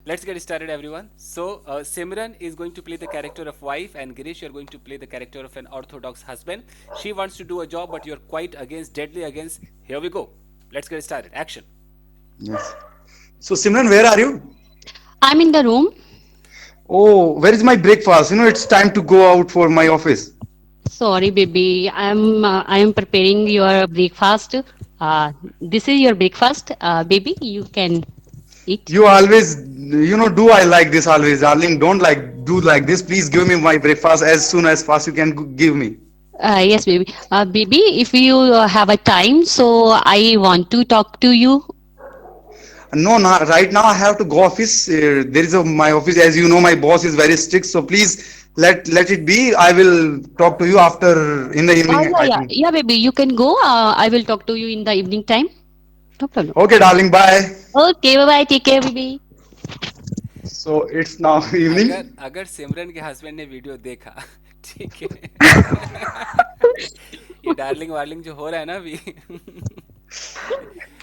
Let's get started, everyone. So, Simran is going to play the character of wife, and Girish, you're going to play the character of an orthodox husband. She wants to do a job, but you're quite against, deadly against. Here we go. Let's get started. Action. Yes. So Simran, where are you? I'm in the room. Oh, where is my breakfast? It's time to go out for my office. Sorry, baby. I am preparing your breakfast. This is your breakfast, baby. You can eat. You always, do I like this always, darling? Don't do like this. Please give me my breakfast as soon as fast you can give me. Yes, baby. Baby, if you have a time, so I want to talk to you. No, not right now. I have to go office. There is my office. As you know, my boss is very strict. So please let it be. I will talk to you after in the evening. Yeah, I yeah, think. yeah, baby. You can go. I will talk to you in the evening time. No problem. Okay, darling. Bye. Okay, bye bye. Take care, baby. So it's now अगर evening. अगर सिमरन के husband ने video देखा ठीक है ये darling वार्लिंग जो हो रहा है ना अभी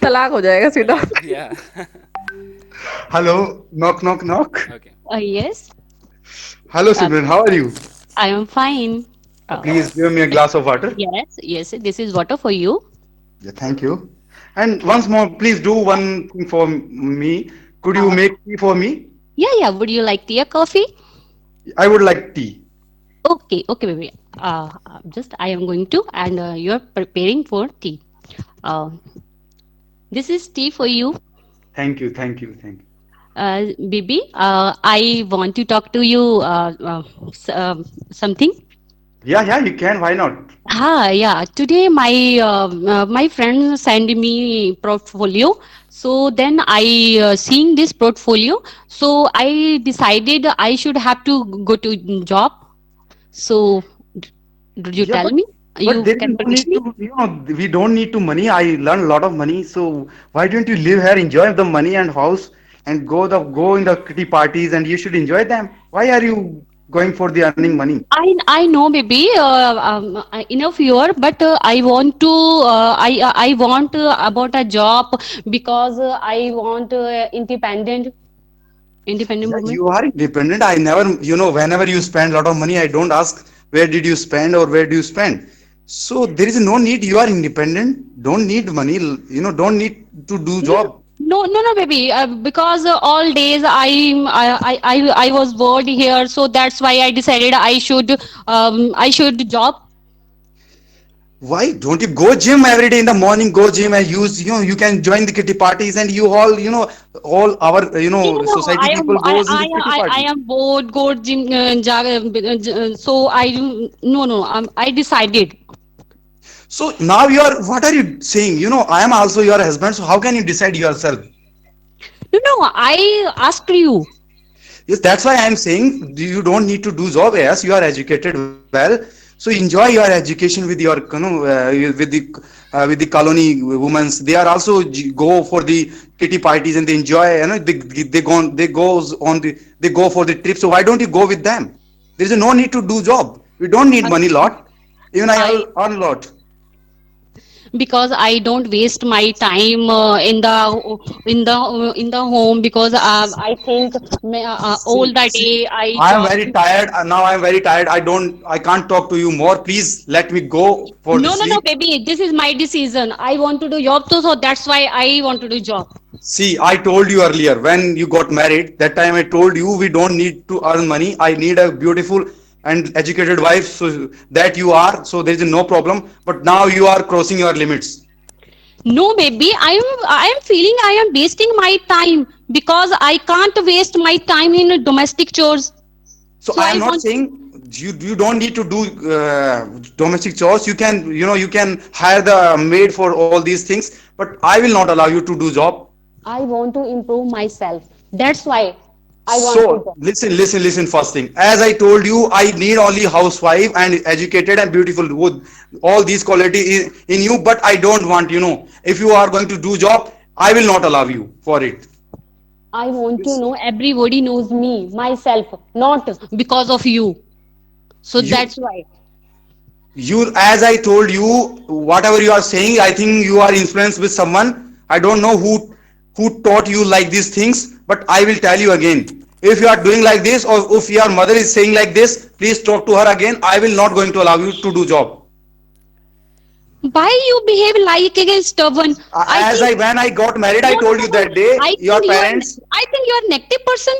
तलाक हो जाएगा सीधा। या Hello. Knock, knock, knock. Okay Yes. Hello, Uh, Simran. How are you? I am fine. Please give me a glass of water. Yes, yes. This is water for you. Yeah, thank you. And once more, please do one thing for me. Could you Uh, make tea for me? yeah, yeah. Would you like tea or coffee? I would like tea. Okay, okay, baby. Just I am going to, and you're preparing for tea. Uh, this is tea for you, Thank you, thank you, thank you. baby. I want to talk to you. Something. Yeah, you can. Why not? Yeah. Today, my friend sent me portfolio. So then I seeing this portfolio. So I decided I should have to go to job. So, did you Yeah, tell but me? but You there is can no permit need me? to. We don't need to money. I learn a lot of money. So why don't you live here, enjoy the money and house, and go in the kitty parties, and you should enjoy them. Why are you going for the earning money? I know, baby. Enough here, but I want to. I want about a job because I want independent Yeah, woman. you are independent. I never, whenever you spend a lot of money, I don't ask where did you spend or where do you spend. So there is no need. You are independent. Don't need money. Don't need to do No, job. no, no, no, baby. Because all days I was bored here, so that's why I decided I should job. Why don't you go gym every day in the morning? Go gym and use. You can join the kitty parties and all our No, no, no. society people goes in the kitty I party. am bored. Good gym. So no, no. I decided. So now you are. What are you saying? I am also your husband. So how can you decide yourself? No, no. I asked you. Yes, that's why I'm saying you don't need to do job. Yes, you are educated well, so enjoy your education with your with the colony women's. They are also go for the kitty parties and they enjoy. They go for the trip. So why don't you go with them? There is no need to do job. We don't need I, money lot. Even I I earn a lot. because I don't waste my time in the home because I think all See, the see, day I I am job. very tired. Now I am very tired. I can't talk to you more. Please let me go for the No, no, no, sleep. baby. This is my decision. I want to do job too, so that's why I want to do job. See, I told you earlier when you got married, that time I told you we don't need to earn money. I need a beautiful and educated wife so that you are, so there is no problem. But now you are crossing your limits. No, baby, I am feeling I am wasting my time because I can't waste my time in domestic chores. So So I I am not want saying you don't need to do domestic chores. You can hire the maid for all these things, but I will not allow you to do job. I want to improve myself. That's why I want to So job. listen. First thing, as I told you, I need only housewife and educated and beautiful with all these quality in you. But I don't want, if you are going to do job, I will not allow you for it. I want to Yes. know everybody knows me, myself, not because of you. So You, that's why. as I told you, whatever you are saying, I think you are influenced with someone. I don't know who taught you like these things. But I will tell you again, if you are doing like this, or if your mother is saying like this, please talk to her again. I will not going to allow you to do job. Why you behave like against stubborn? I As I think when I got married, I no, no, told no, you no. that day, I your think you are. parents. I think you are negative person.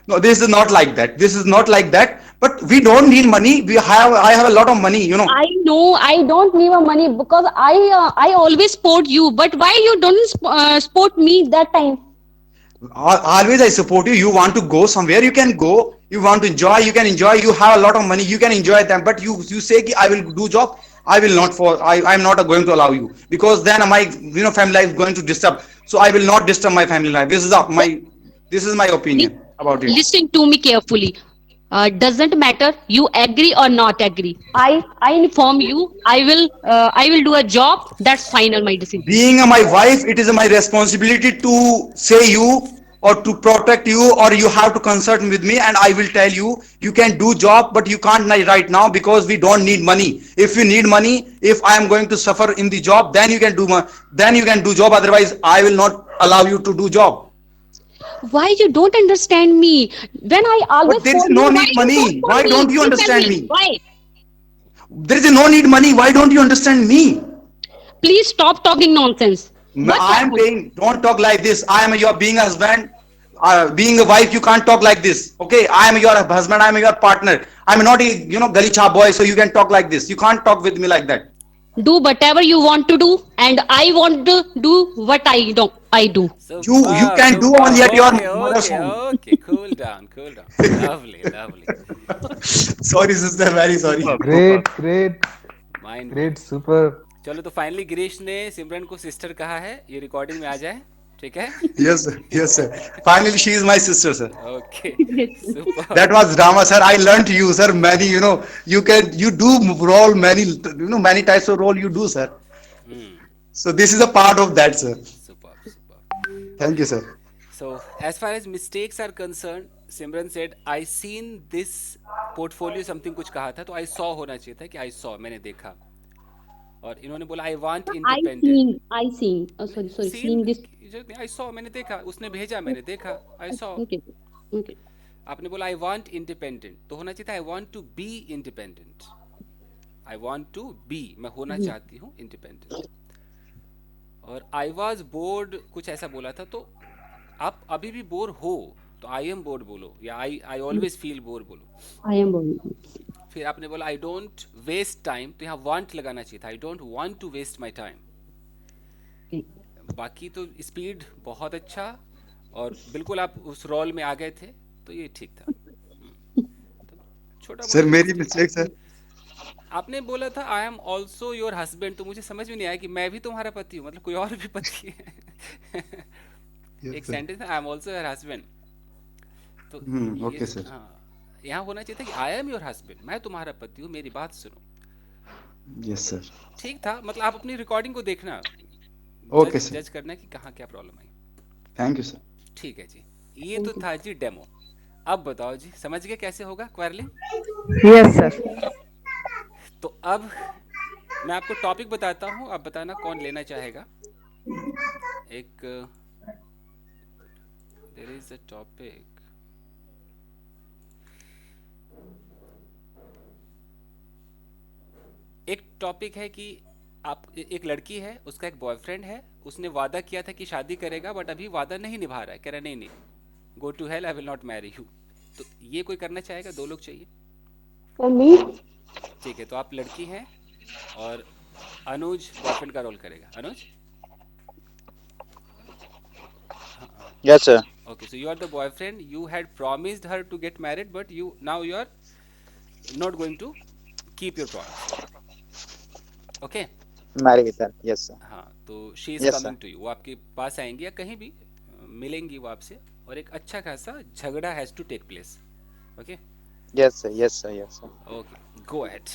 No, this is not like that. This is not like that. But we don't need money. I have a lot of money. I know I don't need a money because I always support you. But why you don't support me that time? Always I support you. You want to go somewhere, you can go. You want to enjoy, you can enjoy. You have a lot of money, you can enjoy them. But you say ki, I will do job. I will not for I'm not going to allow you, because then my family life is going to disturb. So I will not disturb my family life. This is my Li- opinion about it. Listen to me carefully. Doesn't matter you agree or not agree. I inform you. I will do a job. That's final my decision. Being my wife, it is my responsibility to say you, or to protect you, or you have to consult with me, and I will tell you, you can do job, but you can't right now, because we don't need money. If you need money, if I am going to suffer in the job, then you can do job. Otherwise I will not allow you to do job. Why you don't understand me? When I always But there is support no you, why need you don't money. support Why me? don't you Please tell understand me me? why. There is no need money. Why don't you understand me? Please stop talking nonsense. What I am happened? saying, don't talk like this. I am your being a husband, being a wife. You can't talk like this. Okay, I am your husband. I am your partner. I'm not a gully chap boy, so you can talk like this. You can't talk with me like that. Do whatever you want to do, and I want to do what I do. I do. You Superb, can do only superb. at your Okay, mother's okay, home. okay. Cool down, cool down. Lovely, lovely. Sorry, sister. Very sorry. Superb, superb. Great, Mind great, blowing. super. चलो तो finally Girish ने सिमरन को sister कहा है, ये recording में आ जाए, ठीक है? Yes, sir. Yes, sir. Finally, she is my sister, sir. Okay, That super. was drama, sir. I learned you, sir. Many, you do role many, many types of role you do, sir. So this is a part of that, sir. Super, super. Thank you, sir. So, as far as mistakes are concerned, Simran said, I seen this portfolio something कुछ कहा था, तो I saw होना चाहिए था कि I saw, मैंने देखा. और इन्होंने बोला I want independent. I seen. Oh, sorry, sorry. Seen Seeing this. I saw, मैंने देखा, उसने भेजा, मैंने देखा, आई सॉ. Okay. Okay. आपने बोला आई वांट इंडिपेंडेंट, तो होना चाहिए था I want to be independent. I want to be, मैं होना चाहती हूँ इंडिपेंडेंट. और आई वाज बोर्ड कुछ ऐसा बोला था, तो आप अभी भी बोर हो तो आई एम बोर्ड बोलो, या आई आई ऑलवेज फील बोर बोलो. I am born. फिर आपने बोला आई डोंट वेस्ट टाइम, तो यहाँ वांट लगाना चाहिए था, I don't want to waste my time. Okay. बाकी तो स्पीड बहुत अच्छा, और बिल्कुल आप उस रोल में आ गए थे, तो ये ठीक था. छोटा Sir, मोटा मेरी मिस्टेक. mistake, sir. आपने बोला था आई एम ऑल्सो योर हस्बैंड, तो मुझे समझ में नहीं आया कि मैं भी तुम्हारा पति हूँ, मतलब कोई और भी पति है. Yes, एक sir. Sentence I am also your husband, तो ये Okay, sir. हाँ, यहाँ होना चाहिए था कि आई एम योर हस्बैंड, मैं तुम्हारा पति हूँ, मेरी बात सुनो. Yes, sir. ठीक था, मतलब आप अपनी रिकॉर्डिंग को देखना, Okay, sir. जज करना कि कहाँ क्या problem I. Thank you, sir. ठीक है जी, ये तो था जी डेमो. अब बताओ जी, समझ गए कैसे होगा क्वारलिंग? Yes, sir. तो अब मैं आपको टॉपिक बताता हूँ, आप बताना कौन लेना चाहेगा. एक देयर इज अ टॉपिक. एक टॉपिक है कि आप एक लड़की है, उसका एक बॉयफ्रेंड है, उसने वादा किया था कि शादी करेगा, बट अभी वादा नहीं निभा रहा है, कह रहा नहीं नहीं, go to hell, I will not marry you. तो ये कोई करना चाहेगा? दो लोग चाहिए. For me, ठीक है, तो आप लड़की हैं और अनुज बॉयफ्रेंड का रोल करेगा. अनुज, Yes, sir. okay, so you are the boyfriend, you had promised her to get married, but now you are not going to keep your promise. Okay. Marry with her. Yes, sir. हाँ, तो she is Yes, sir. Coming to you, वो आपके पास आएंगी या कहीं भी मिलेंगी वो आपसे, और एक अच्छा खासा झगड़ा has to take place. Okay, Yes, sir. Yes, sir. Yes, sir. Okay, go ahead,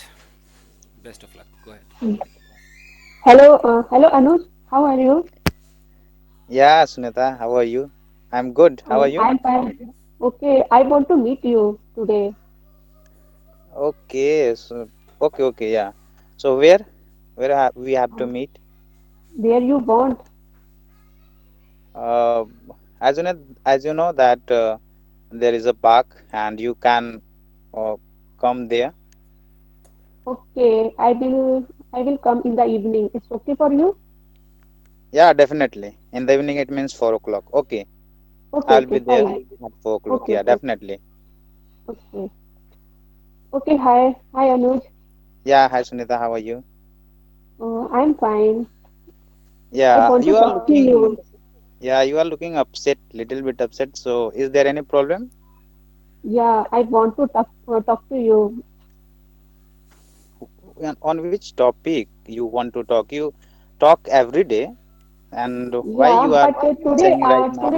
best of luck, go ahead. Hello, Anuj. How are you? Yeah, Sunita, how are you? I'm good. How are you? I'm fine. Okay, I want to meet you today. Okay. Okay. Yeah. So we have to meet? Where you want? Uh, as you know that there is a park and you can uh, come there. Okay, I will come in the evening. It's okay for you? Yeah, definitely. In the evening, it means 4 o'clock. Okay, Okay, I'll okay, be there fine. at 4 o'clock. Okay, Yeah, okay, definitely. okay. Okay, hi. Hi, Anuj. Yeah, hi Sunita, how are you? I'm fine. I Yeah, want to you are talk to looking. you. Yeah, you are looking upset, little bit upset. So, is there any problem? Yeah, I want to talk to you. On which topic you want to talk? You talk every day, and why Yeah, you are but today, saying right now?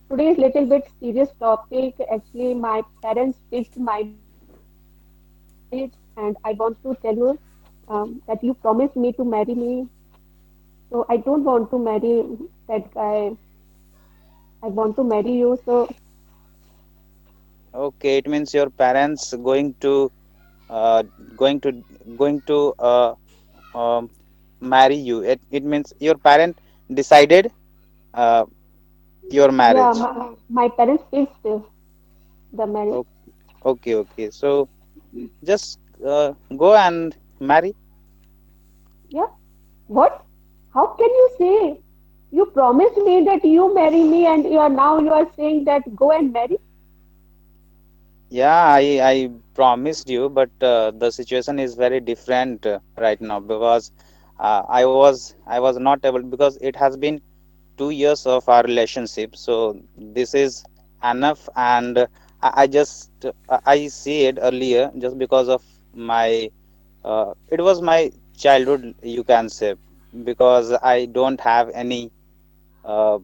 today is little bit serious topic. Actually, my parents fixed my marriage, and I want to tell you that you promised me to marry me. So I don't want to marry that guy. I want to marry you. So Okay, it means your parents uh, going to going to marry you. It means your parent decided uh, your yeah, marriage. my parents fixed the marriage. O- Okay, okay. So just go and marry. Yeah. What? How can you say? You promised me that you marry me, and you are saying that go and marry. Yeah, I promised you, but the situation is very different right now because I was not able because it has been 2 years of our relationship. So this is enough, and I just I see it earlier just because of my it was my childhood, you can say, because I don't have any uh,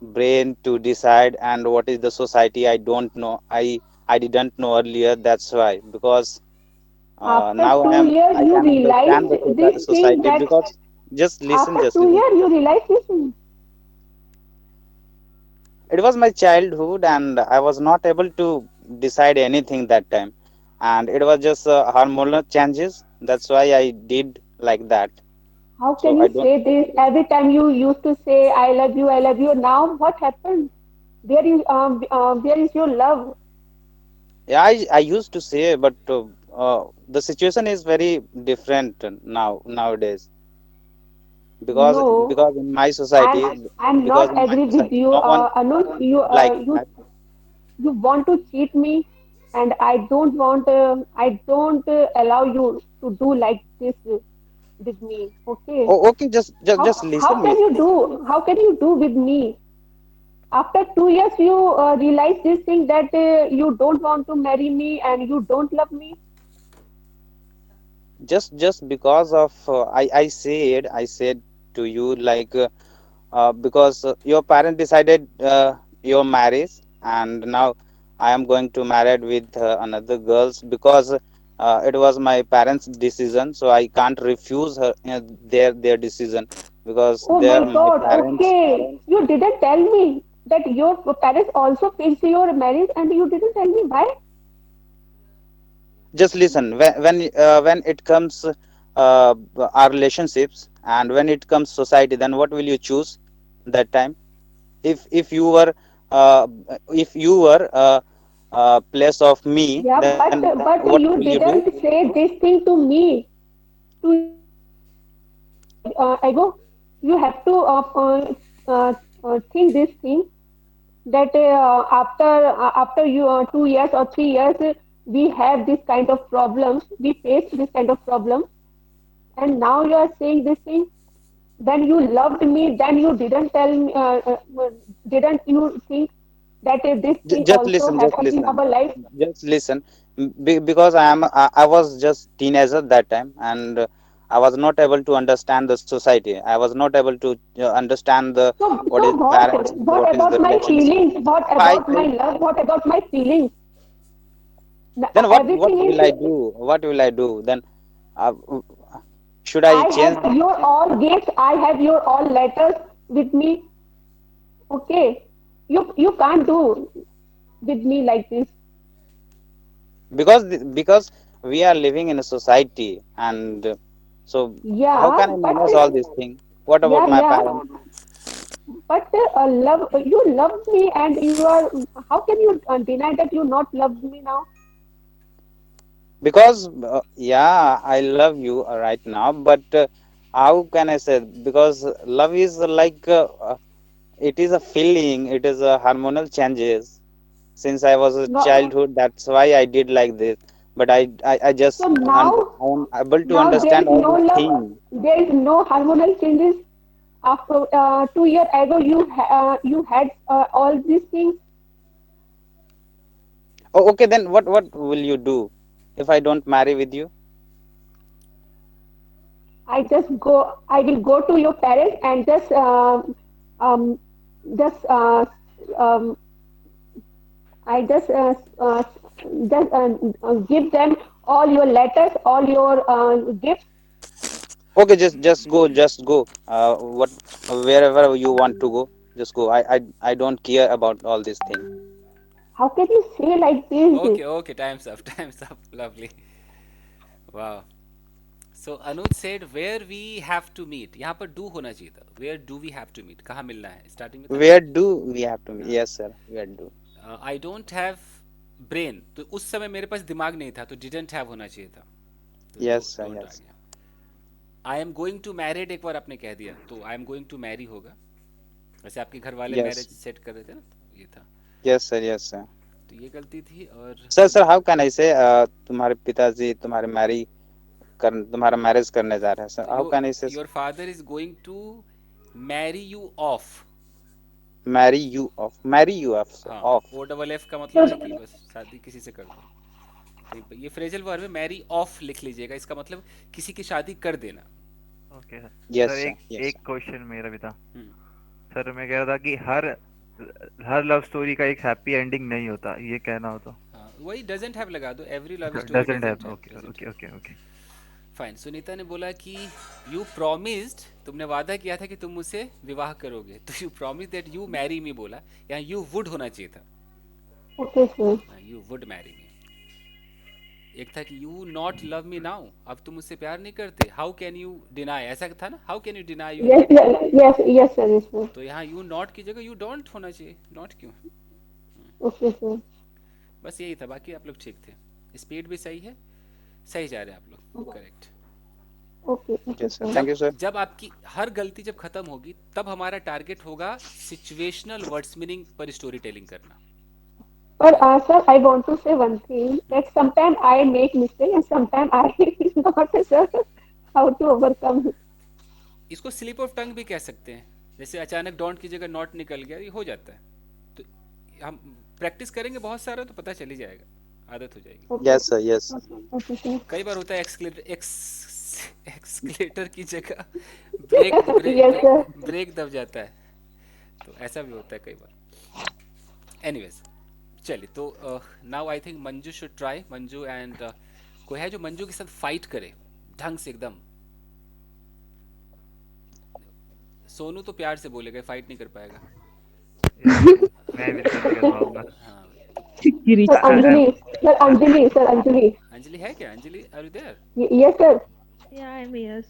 brain to decide, and what is the society I don't know. I didn't know earlier. That's why, because After now two years, I you can understand realized the this thing society, that because after just two listen. years, you realized this thing. It was my childhood, and I was not able to decide anything that time, and it was just hormonal changes. That's why I did like that. How So can I you don't. say this? Every time you used to say, I love you, I love you. Now, what happened? Where is your love? Yeah, I used to say, but the situation is very different nowadays, because No, in my I'm society, I'm not agree with you, no one Anuj. You like you that. you want to cheat me, and I don't allow you to do like this with me. Okay? Oh, okay, just How listen me. can you do? How can you do with me? After 2 years, you realize this thing that you don't want to marry me and you don't love me. Just because of I said to you, like because your parent decided your marriage, and now I am going to married with another girls, because it was my parents decision, so I can't refuse their decision, because Oh they my are my God. parents. Okay, you didn't tell me that your parents also fixed your marriage, and you didn't tell me why. Just listen, when it comes our relationships, and when it comes society, then what will you choose that time? If you were uh, if you were place of me, Yeah, then what but will you you do? didn't say this thing to me 2 years ago. You have to think this thing that after you 2 years or 3 years, we have this kind of problems. We face this kind of problem, and now you are saying this thing. Then you loved me. Then you didn't tell me. Didn't you think that this thing Just also listen, just happens in listen, our life? just listen. Because I was just teenager that time, and I was not able to understand the society. I was not able to understand the what So is what? parents and What what is about the my relationship. feelings? What So about my love? What about my feelings? then what Everything will is. I do? What will I do then? uh, should I I change have that? your all gifts. I have your all letters with me. Okay, you can't do with me like this. Because we are living in a society, and so how Yeah, can I but manage all these things? What about yeah, my yeah. parents? But love, you love me, and you are. How can you deny that you not love me now? Because yeah, I love you right now, but how can I say, because love is like it is a feeling, it is a hormonal changes. Since I was a No. childhood, that's why I did like this. But I just So now, I am able to now there understand is all no these love. things. There is no hormonal changes. After 2 years ago, you had all these things. Oh, okay, then what will you do if I don't marry with you? I just go. I will go to your parents and um, just um, I just give them all your letters, all your gifts. Okay, just go. What wherever you want to go, just go. I don't care about all these things. How can you say like this? Okay, okay, time's up, time's up. Lovely. Wow. So Anuj said where we have to meet. यहाँ पर do होना चाहिए था. Where do we have to meet? कहाँ मिलना है? Starting में था ना? Where do we have to? हाँ. Yes, sir. Where do? I don't have brain. तो उस समय मेरे पास दिमाग नहीं था, तो didn't have होना चाहिए था. तो Yes, sir. don't आ Yes. गया. I am going to married एक बार आपने कह दिया, तो I am going to marry होगा. वैसे आपके घर वाले Yes. मैरिज सेट कर रहे थे ना, तो ये था. Yes, sir. Yes, sir. तो ये गलती थी. और Sir, how can I say? तुम्हारे पिताजी तुम्हारा मैरिज करने जा रहे हैं, sir. How you can I say? Your father is going to marry you off. Marry you off, sir. हाँ, Off. ओ डबल एफ का मतलब है कि So, बस शादी किसी से कर दो. कहीं पे ये फ्रेजल वर्ब है, मैरी ऑफ लिख लीजिएगा. इसका मतलब किसी की शादी कर देना. Okay sir. Yes, sir sir. एक Yes, एक sir. क्वेश्चन मेरा भी था। हम्म. सर मैं कह रहा था कि हर लव स्टोरी का एक हैप्पी एंडिंग नहीं होता, ये कहना हो तो? हाँ, वही डजंट हैव लगा दो. Every love story doesn't doesn't have. Have, okay sir, doesn't okay have. Okay okay. Fine. Sunita ने बोला कि यू प्रॉमिस्ड, तुमने वादा किया था कि तुम मुझसे विवाह करोगे. तो you promise that you marry me बोला, यहाँ यू वुड होना चाहिए था. okay, sir. You would marry me. एक था कि you not love me now, अब तुम मुझसे प्यार नहीं करते. हाउ कैन यू डिनाई, ऐसा था ना. How can you deny you Yes, love me. yes, yes, yes, sir, yes, sir. तो यहाँ यू नॉट की जगह यू डोंट होना चाहिए. नॉट क्यों. Okay, sir. बस यही था, बाकी आप लोग ठीक थे. स्पीड भी सही है, सही जा रहे हैं आप लोग. Correct. Okay, okay, Yes, sir. sir. Thank you, sir. जब आपकी हर गलती जब खत्म होगी, तब हमारा टारगेट होगा सिचुएशनल वर्ड्स मीनिंग पर स्टोरी टेलिंग करना. But sir, I want to say one thing that sometimes I make mistake and sometimes I not sure how to overcome. इसको स्लिप ऑफ टंग भी कह सकते हैं. जैसे अचानक डोंट की जगह नॉट निकल गया, ये हो जाता है. तो हम प्रैक्टिस करेंगे बहुत सारा, तो पता चल ही जाएगा, आदत हो जाएगी. Okay, Yes, sir. Yes. okay, okay, sir. कई बार होता है एक्सक्लेटर की जगह brake Yes, sir. Brake brake दब जाता है. तो ऐसा भी होता है कई बार. एनीवेज, चलिए. तो now I think Manju should try. Manju and कोई है जो मंजू के साथ फाइट करे ढंग से एकदम. सोनू तो प्यार से बोलेगा, फाइट नहीं कर पाएगा. मैं भी सर कर पाऊंगा। हाँ. Sir Anjali, sir Anjali. Anjali है क्या? Anjali, are you there? Yes, sir. Yeah, I'm here.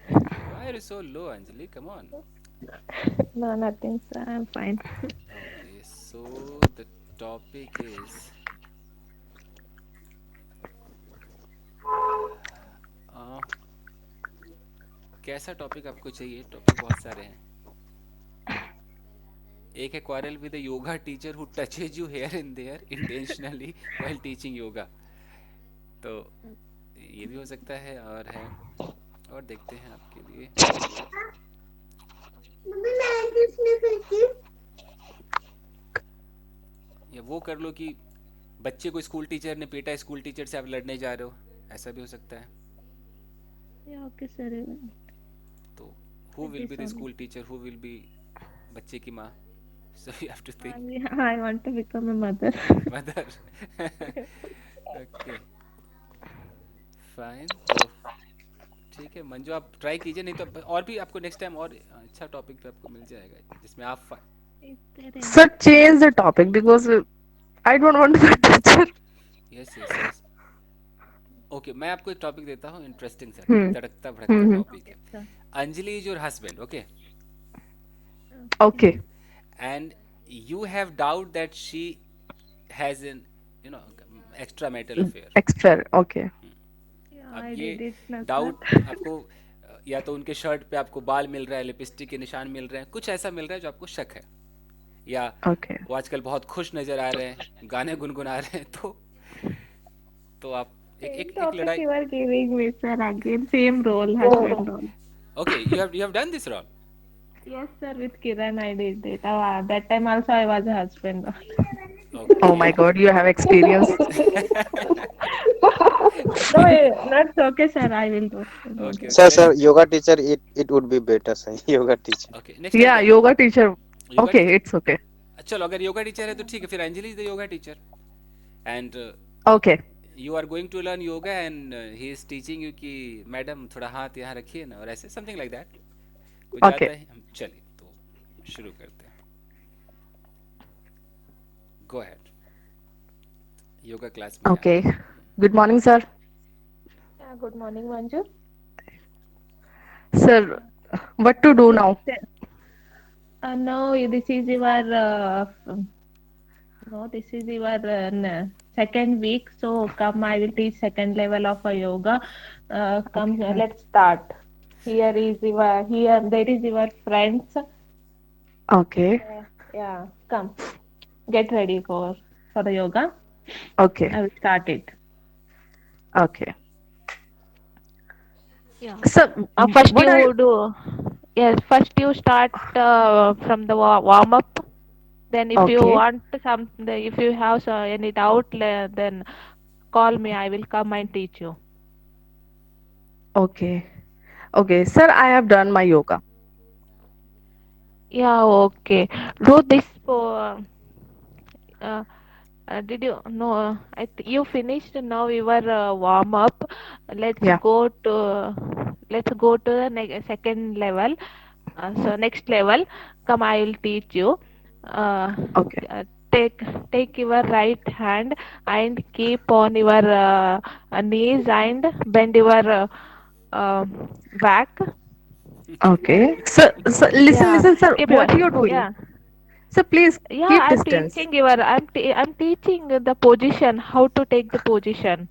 Why are you so low Anjali? Come on. No, nothing, sir. I'm fine. Okay, so the topic is uh, कैसा topic आपको चाहिए? Topic बहुत सारे हैं. एक है quarrel with a yoga teacher who touches you here and there intentionally while teaching yoga. तो ये भी हो सकता है. और है, और देखते हैं आपके लिए. या वो कर लो कि बच्चे को स्कूल टीचर ने पीटा, स्कूल टीचर से आप लड़ने जा रहे हो, ऐसा भी हो सकता है. Yeah, okay, sir. तो who will be the Sorry. School teacher, who will be बच्चे की माँ. So you have to think. I want to become a mother. Mother. Okay, fine. तो ठीक है मंजू, आप ट्राई कीजिए. नहीं तो और भी आपको नेक्स्ट टाइम और अच्छा टॉपिक पे आपको मिल जाएगा जिसमें आप Is there any? Sir, change the topic because I don't want to be a teacher. Yes yes yes. Okay, मैं आपको एक टॉपिक देता हूँ इंटरेस्टिंग सा, हम्म. तड़कता भड़कता हम्म. टॉपिक है. Anjali is your husband. Okay, Okay. and you have doubt that she has an, you know, extramarital affair. Extra. Okay. Yeah, अब I ये did it, doubt Natar. आपको या तो उनके शर्ट पे आपको बाल मिल रहा है, लिपस्टिक के निशान मिल रहे हैं, कुछ ऐसा मिल रहा है जो आपको शक है, या Okay. वो आजकल बहुत खुश नजर आ रहे हैं, गाने गुनगुना रहे हैं, तो आप Same एक topic लड़ाई. you are giving me, sir. Again, same role, husband role. Okay, you have done this role. Yes, sir. With Kiran, I did it. That time also, I was a husband role. Oh my Okay. God, you have experience. No, Okay. that's okay, sir. I will do. Don't Okay, worry. okay. Sir, sir, yoga teacher, it would be better, sir. Yoga teacher. Okay, next time Yeah, yoga teacher. Yoga Okay, teacher. it's okay. चलो, अगर yoga teacher है तो ठीक है, फिर Anjali is the yoga teacher, and Okay. You are going to learn yoga and he is teaching you कि madam थोड़ा हाथ यहाँ रखिए ना, और ऐसे समथिंग लाइक दैट कुछ Okay. जाता है. हम चलिए तो शुरू करते हैं. गो अहेड, योगा क्लास में Okay. आप. Good morning, sir. Yeah, good morning, Manju. Sir, what to do now? No, this is your no, this is your second week. So come, I will teach second level of a yoga. Come, let's start. Here there is your friends. Okay. Yeah, come, get ready for the yoga. Okay. I will start it. Okay. Yeah. Sir, First what are you? you do. Yes, first you start from the warm up. Then if you Okay. want if you have any doubt, then call me. I will come and teach you. Okay. Okay. Sir, I have done my yoga. Yeah, okay. Do this for. Uh, did you no? You finished now your warm up. Let's Yeah. go to the second level. So next level, come. I will teach you. Uh, Okay. uh, take take your right hand and keep on your knees and bend your uh, back. Okay. Sir, listen, Yeah, listen, sir. keep your What are you doing? yeah. Sir, please Yeah, keep I'm distance. teaching I'm teaching the position, how to take the position.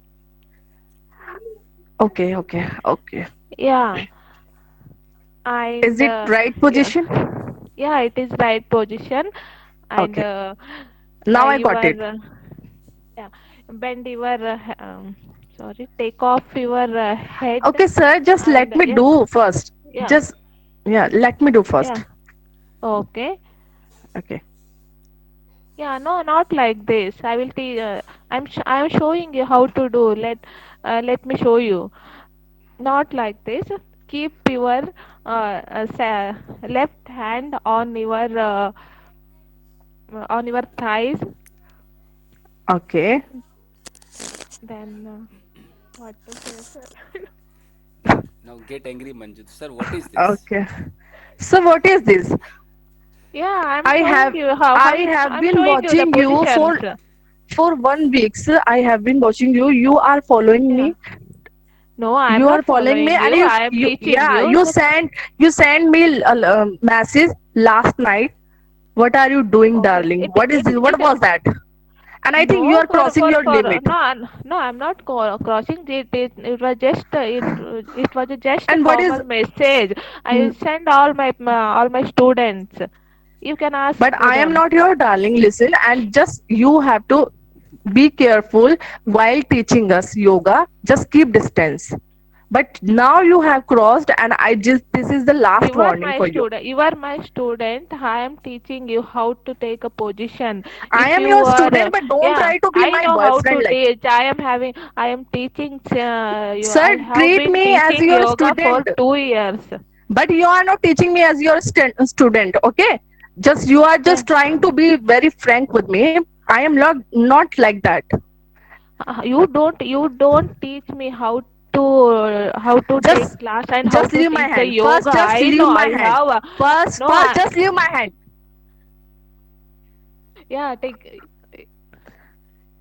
Okay. Okay. Okay. Yeah, Is and it right yeah, position? yeah, it is right position, and Okay. Now I you got it. are yeah, bend your sorry, take off your head, Okay, sir. Just let and me yeah, do first. yeah, Just yeah. Let me do yeah. first. Okay. Okay. Yeah, no, not like this. I will teach. I'm showing you how to do. Let me show you. Not like this. Keep your left hand on your thighs. Okay. Then what to say, sir? Now get angry, Manju. Sir, what is this? Okay. So what is this? Yeah, I'm I showing have you I how it's. have I'm been showing you the watching you positions. for 1 week. Sir, I have been watching you. You are following Yeah. me. No, I'm You are not following me, following and you. I am you teaching yeah. you. You send me message last night. What are you doing, Okay. darling? What is this? What It was that? And I think you No, are crossing your limit. no, no, I'm not crossing it. It was just it was just a And what is formal message. I hmm, send all my students. You can ask but I am them. not your darling. Listen, and just you have to be careful while teaching us yoga. Just keep distance. But now you have crossed, and I just this is the last You are warning my for you. student. You are my student. I am teaching you how to take a position. I If am you your are, student, but don't yeah, try to be I my know how boyfriend to like. teach. I am teaching you. I Sir, have treat been me as teaching your yoga for student. 2 years. But you are not teaching me as your student, okay? Just you are Then just trying to be very frank with me. I am not like that. you don't teach me how to take Just class and how just to leave my teach the hand. yoga. First, just I leave know my I hand. have First, no first, just leave my hand. yeah, take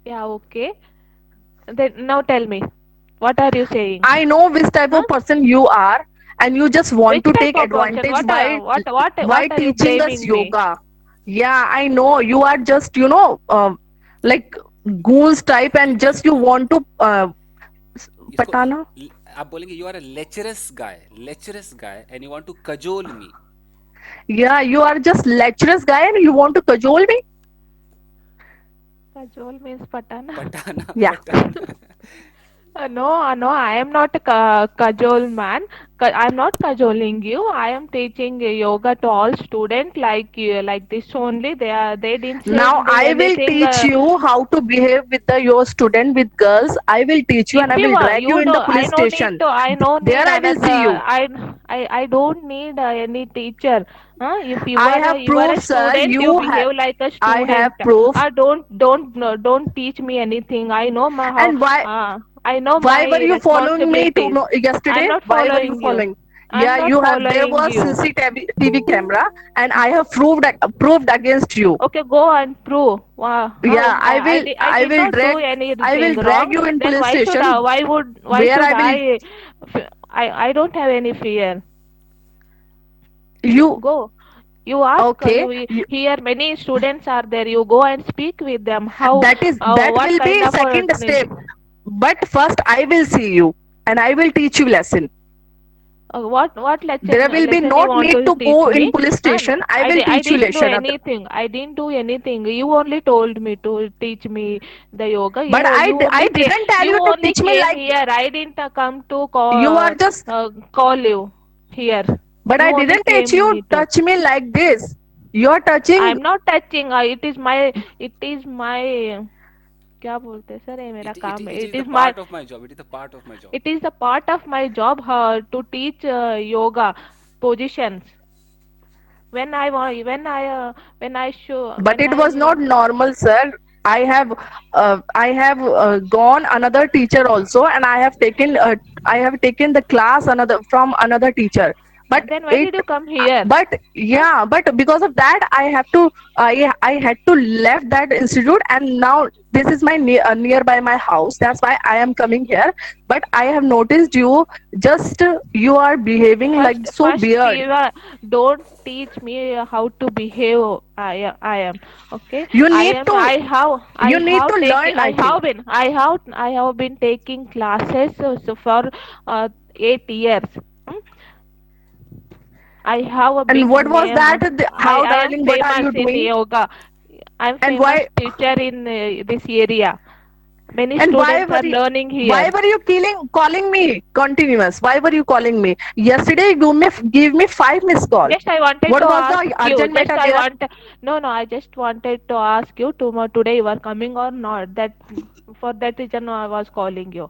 yeah, okay. Then now tell me, what are you saying? I know which type Huh? of person you are, and you just want Which to type take of question? advantage What by are you teaching us blaming me? yoga. Yeah, I know you are just, like ghouls type, and just you want to इसको patana. आप बोलेंगे you are a lecherous guy and you want to cajole me. Yeah, you are just lecherous guy and you want to cajole me. Kajol means patana. पटाना Yeah. पटाना. No, I am not a cajole man. I am not cajoling you. I am teaching yoga to all students like you, like this only. They didn't say Now I will anything. teach you how to behave with your student, with girls. I will teach you If and I will drag you you in know, the police station. I no There need I will another. see you. I don't need any teacher. If I have you are a proof, sir. student, you behave like a I have student. proof. Don't teach me anything. I know my how. And why I know why my were you following me responsibilities. I'm yesterday? not Why were you following you. following? I'm Yeah, not you have. There following was you. CCTV camera, and I have proved against you. Okay, go and prove. Wow. Yeah, I I did will not do drag. I anything will drag wrong. you in Then police station, why where should I will. I don't have any fear. You Go. You ask. okay? Here many students are there. You go and speak with them. How? That What will kind be of a second step. But first, I will see you, and I will teach you lesson. what There will be lesson no you want need to to teach go in me? police And station. I will I teach you didn't do lesson. anything. I didn't do anything. You only told me to teach me the yoga. But I didn't tell You you to only teach me came like here. I didn't come to you are just. call you here. But You I only didn't teach came you me to. touch me like this. You are touching. I'm not touching. It is my क्या बोलते हैं sir ये मेरा काम है. It It is the is my part of my job. It is the part of my job. it is a part of my job to teach yoga positions. When I show But when it was I not normal, sir. I have gone another teacher also, and I have taken the class another from another teacher. But then why it did you come here? but yeah, but because of that I had to left that institute, and now this is my nearby my house. That's why I am coming here. But I have noticed you are behaving like so First weird. Shiva, don't teach me how to behave. I am okay. You need to I you need have to taken learn, I think. I have been taking classes for 8 years. Hmm? I have a And big what was name. that? How, I am darling, what are famous you in doing? yoga. I'm And famous why teacher in this area. Many and students are learning why here. were you calling me continuous? Why were you calling me? Yesterday you give me 5 missed call. Just I wanted What to was ask the you. urgent matter there? No. I just wanted to ask you tomorrow today you are coming or not. That for that reason I was calling you.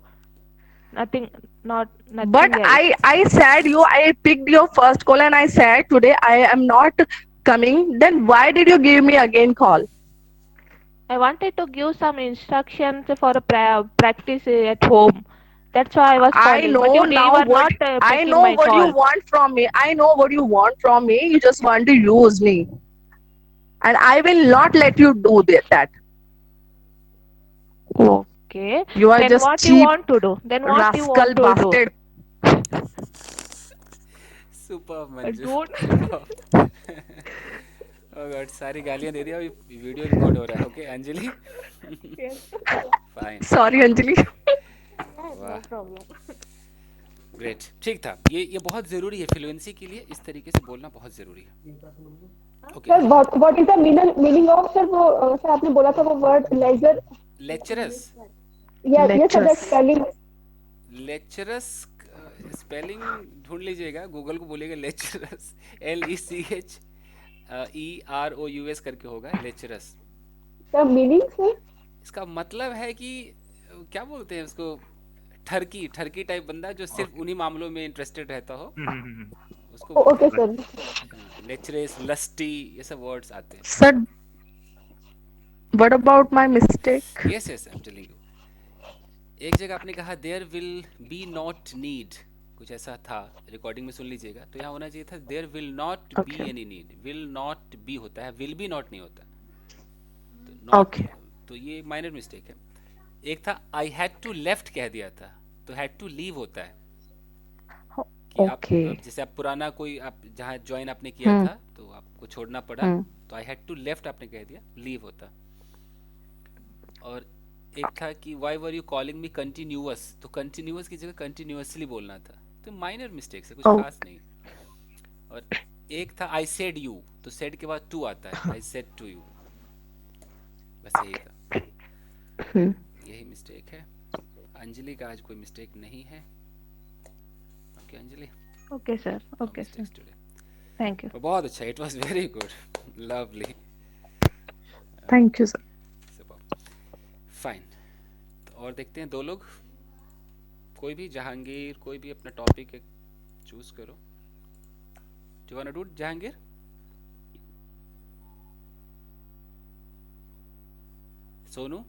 Nothing, not But nothing else. I said I picked your first call and I said today I am not coming. Then why did you give me again call? I wanted to give some instructions for a practice at home. That's why I was I calling. But know you now were what not I picking know my what you call. want from me. I know what you want from me. You just want to use me. And I will not let you do that. Okay. You are Then just what you cheap want to do? Then what you rascal want to do? bastard. Superb Manju. Don't. Superb. Oh God, सारी गालियां दे दिया. अभी video record हो रहा है. Okay, Anjali. Fine. Sorry, Anjali. वाह. Great. ठीक था. ये बहुत ज़रूरी है फ्लुएंसी के लिए. इस तरीके से बोलना बहुत ज़रूरी है. Okay. Sir what is the meaning of sir वो सर आपने बोला था वो वर्ड लेजर लेक्चरस. ये sir the spelling lectures spelling ढूंढ लीजिएगा. गूगल को बोलिएगा लेक्चरस. LECHEROUS करके होगा लेक्चरस. सर मीनिंग सर इसका मतलब है कि क्या बोलते हैं उसको, ठरकी टाइप बंदा जो सिर्फ उन्हीं मामलों में इंटरेस्टेड रहता हो उसको. Okay sir. लेक्चरस, लस्टी, ये सब वर्ड्स आते हैं. Sir, what about my mistake? Yes I am telling you. एक जगह आपने कहा there will be not need, कुछ ऐसा था. रिकॉर्डिंग में सुन लीजिएगा. तो यहाँ होना चाहिए था there will not be any need. Will not be होता है, विल बी नॉट नहीं होता. तो not, तो ये माइनर मिस्टेक है. एक था आई हैड टू लेफ्ट कह दिया था, तो हैड टू लीव होता है. कि आप Okay. जैसे आप पुराना कोई आप जहाँ ज्वाइन आपने किया Hmm. था तो आपको छोड़ना पड़ा, Hmm. तो आई हैड टू लेफ्ट आपने कह दिया, लीव होता। और एक था कि why were you calling me continuous, तो कंटिन्यूअस की जगह कंटिन्यूअसली बोलना था। तो माइनर मिस्टेक्स है, कुछ Oh. खास नहीं। और एक था आई सेड यू, तो सेड के बाद टू आता है, आई सेड टू यू, बस यही था, Hmm. यही मिस्टेक है। अंजलि का आज कोई मिस्टेक नहीं है। Okay Anjali, Okay, sir. No Okay, sir. Mistakes today. Thank you. बहुत अच्छा, it was very good, lovely, Thank you, sir. Fine. तो और देखते हैं दो लोग, कोई भी, जहांगीर, कोई भी अपना टॉपिक चूज करो। Do want to do Jahangir? Sonu?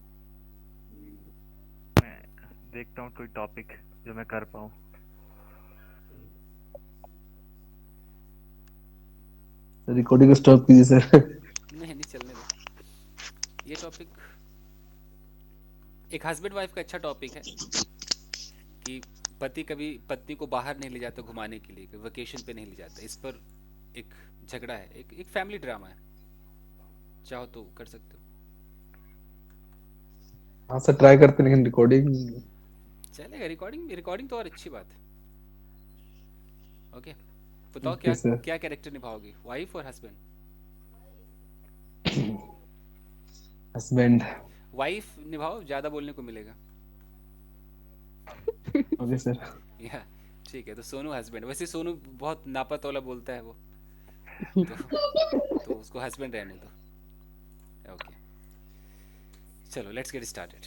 मैं देखता हूँ कोई टॉपिक जो मैं कर पाऊँ। रिकॉर्डिंग स्टॉप कीजिए सर। नहीं नहीं, चलने दो। ये टॉपिक एक हस्बैंड वाइफ का अच्छा टॉपिक है कि पति कभी पत्नी को बाहर नहीं ले जाता घुमाने के लिए, वेकेशन पे नहीं ले जाता। इस पर एक झगड़ा है, एक फैमिली ड्रामा है, चाहो तो कर सकते हो। हाँ सर, ट्राई करते हैं, लेकिन रिकॉर्डिंग। चलेगा, रिकॉर्डिंग, रिकॉर्डिंग तो और अच्छी बात है। ओके, बताओ ओके क्या सर। क्या कैरेक्टर निभाओगे, वाइफ और हस्बैंड? हस्बैंड। वाइफ निभाओ, ज्यादा बोलने को मिलेगा। Okay sir. या ठीक है, तो सोनू हस्बैंड। वैसे सोनू बहुत नापतौला बोलता है वो, तो उसको हस्बैंड रहने दो। ओके चलो, let's get started.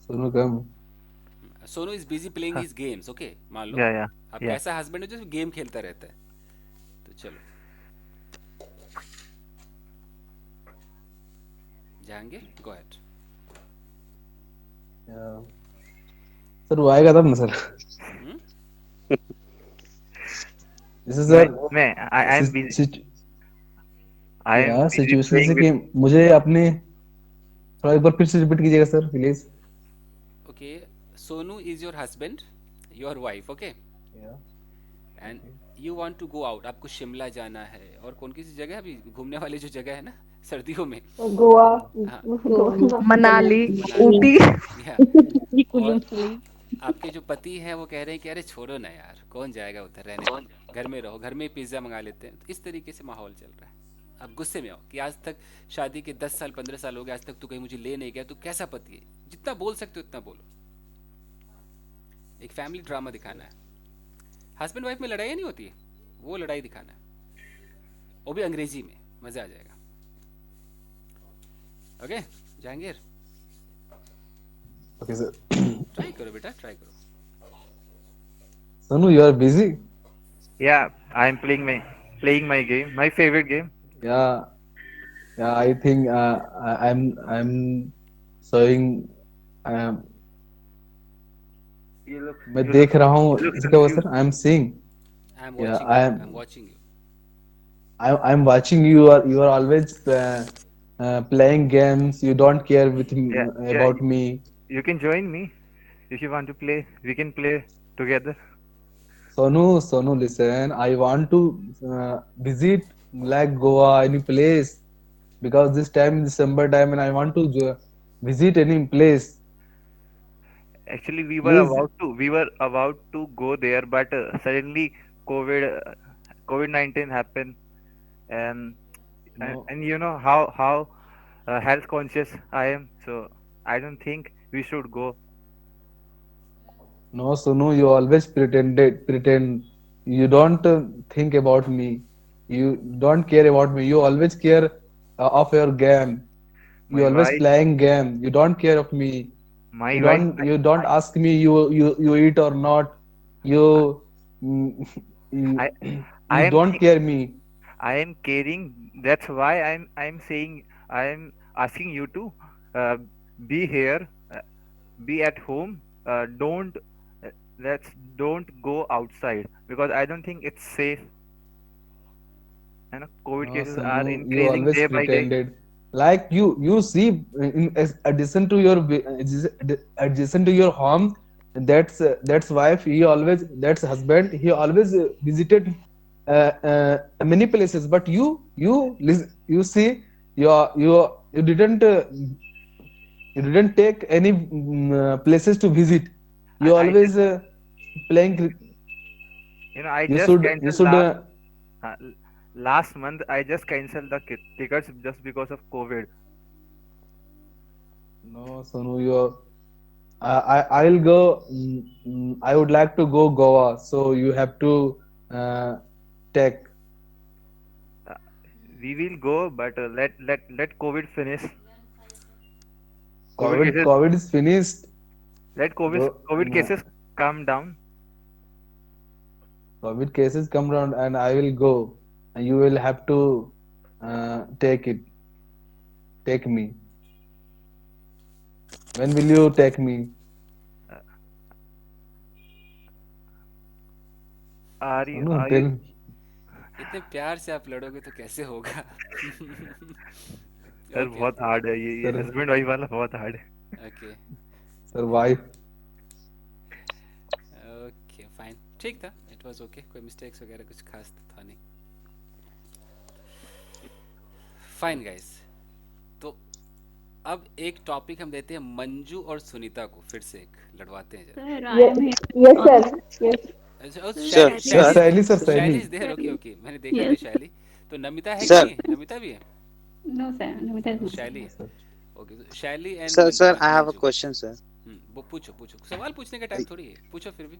Sonu come. Sonu is busy playing his games. Okay, मान लो या आपका ऐसा हस्बैंड है जो गेम खेलता रहता है। तो चलो, जहांगीर गो अहेड। सर वो आएगा तब ना सर। जैसे मैं I am sir busy situation जैसे प्लेइंग कि मुझे अपने, थोड़ा एक बार फिर से रिपीट कीजिएगा sir please. Okay, Sonu is your husband, your wife, okay, and you want to go out. आपको शिमला जाना है, और कौन सी जगह है अभी घूमने वाली जो जगह है ना सर्दियों में? गोवा, हाँ, गोवा, Manali, मनाली, Ooty. या और आपके जो पति हैं वो कह रहे हैं कि अरे छोड़ो ना यार, कौन जाएगा उधर रहने, घर में रहो, घर में पिज्ज़ा मंगा लेते हैं। तो इस तरीके से माहौल चल रहा है। आप गुस्से में हो कि आज तक शादी के 10 साल 15 साल हो गए, आज तक तू कहीं मुझे ले नहीं गया, तू कैसा पति है? जितना बोल सकते हो उतना बोलो। एक फैमिली ड्रामा दिखाना है। हस्बैंड वाइफ में लड़ाई नहीं होती है, वो लड़ाई दिखाना है, वो भी अंग्रेजी में, मजा आ जाएगा। Okay Jahangir, okay sir. Try करो बेटा, ट्राई करो। Sonu, you are busy? Yeah I am playing my game, my favourite game. Yeah I think I am showing. मैं You look देख रहा हूँ, you look इसका क्या हुआ confused. सर? I am seeing. I am yeah watching you, I am watching you. I am watching you. You are always playing games. You don't care with Yeah, yeah. about me. You can join me if you want to play. We can play together. Sonu, listen. I want to visit like Goa, any place, because this time in December time, and I want to visit any place. Actually, Please, we were about to go there, but suddenly COVID-19 happened, and no, and you know how health conscious I am, so I don't think we should go. no, Sonu. You always pretend. You don't think about me. You don't care about me. You always care of your game. You My always wife, playing game. You don't care of me. my You wife, don't ask me you eat or not. You mm, I you, I you am don't care me. I am caring. That's why I'm saying I'm asking you to uh, be here, be at home. Don't let's don't go outside because I don't think it's safe. And COVID No, cases are Sonu, you increasing always day by day. pretended. Like you see, in addition to your adjacent to your home, that's wife, he always, that's husband, he always visited many places, but you see, you didn't take any places to visit. You I just always playing I you just should cancelled last uh, uh, last month. I just cancelled the tickets just because of COVID. no, Sonu, you I'll go. I would like to go Goa, so you have to uh, take Uh, we will go, but let COVID finish. COVID COVID. cases COVID is finished, let bro. COVID cases calm down. COVID cases come around, and I will go, and you will have to take it. Take me. When will you take me? Uh, are you Sonu, are you tell. इतने प्यार से आप लड़ोगे तो कैसे होगा? Sir Okay, बहुत hard है ये Sir, हस्बैंड वाइफ वाला बहुत हार्ड है. okay, sir, wife. okay, fine. ठीक था, it was okay. कोई mistakes वगैरह कुछ खास तो था नहीं. Fine guys. तो अब एक टॉपिक हम देते हैं मंजू और सुनीता को, फिर से एक लड़वाते हैं जरा. Sir, I Yes, am here. yes, sir. Yes. अच्छा, और Sir, शैली Sir, sir, Sally, sir, Shaili Sally. Is there. Okay Sally. Okay, मैंने देखा नहीं Yes. शैली. तो नमिता है कि sir, नहीं है? नमिता भी है. No, sir. Namita is not. शैली है. Sir. ओके, तो शैली and sir. I have a Manju. question, sir. वो पूछो पूछो, सवाल पूछने का टाइम थोड़ी है, पूछो फिर भी.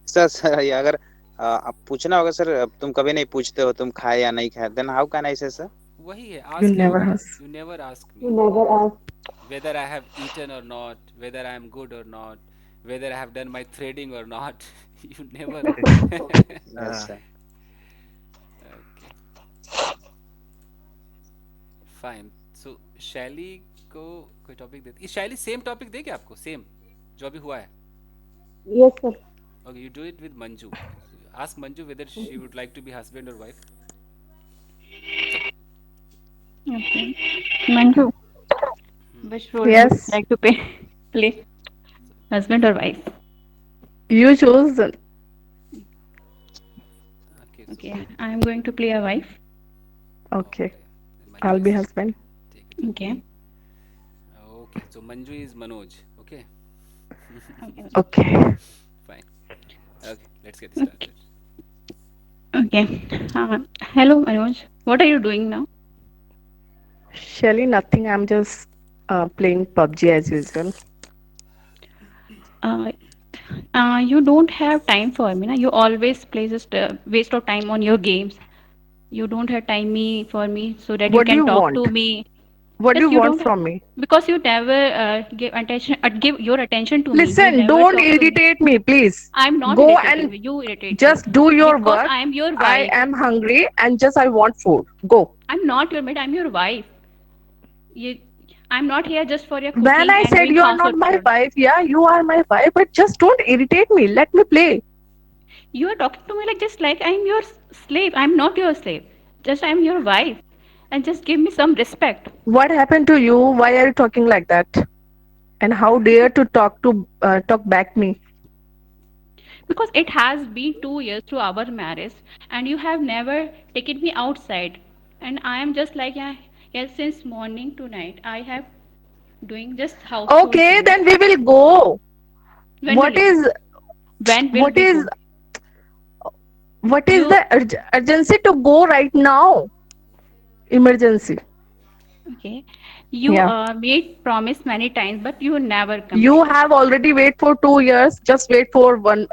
Sir, ये अगर आप पूछना होगा सर, तुम कभी नहीं पूछते हो तुम खाए या नहीं खाए, then how can I say, sir? वही है, You ask never me. ask. You never ask You me never ask. whether I have eaten or not, whether I am good or not, whether I have done my threading or not. You never. Yes, Uh, sir. Okay, fine. So Shaili को कोई topic देती है. शैली same topic दे क्या आपको, same जो अभी हुआ है? Yes, sir. Okay, you do it with Manju. Ask Manju whether she would like to be husband or wife. Okay. Manju, which role would you Yes, like to play? Husband or wife? you choose. Okay, so Okay. I am going to play a wife. Okay, then I'll Manju be is husband. take it. Okay. Okay, so Manju is Manoj. Okay, Okay. Okay. fine. Okay, let's get started. Okay. Hello, Manoj. What are you doing now? Shelly, nothing. I'm just playing PUBG as usual. Uh, you don't have time for me, na? You always play just waste of time on your games. You don't have time for me so that you What do can you talk want? to me. What do Just you you want don't have, from me? because you never give your attention to me. You Listen, never don't talk to me. irritate me, please. I'm not Go irritating and you. You irritate me just do your because work. I am your I wife. am hungry and just I want food. Go. I'm not your maid. I'm your wife. You, I'm not here just for your When cooking I and said doing you are household not my chores. wife, yeah, you are my wife, but just don't irritate me. Let me play. You are talking to me like just like I'm your slave. I'm not your slave. Just I'm your wife, and just give me some respect. What happened to you? Why are you talking like that? And how dare to talk back me? Because it has been 2 years to our marriage, and you have never taken me outside. And I am just like, yeah, yeah, since morning to night, I have doing just household Okay, chores. then we will go. When will What you go? is When will what we is go? what is You the urgency to go right now? Emergency. okay? You Yeah. made promise many times, but you never You complete it. have already wait for 2 years. Just wait for one.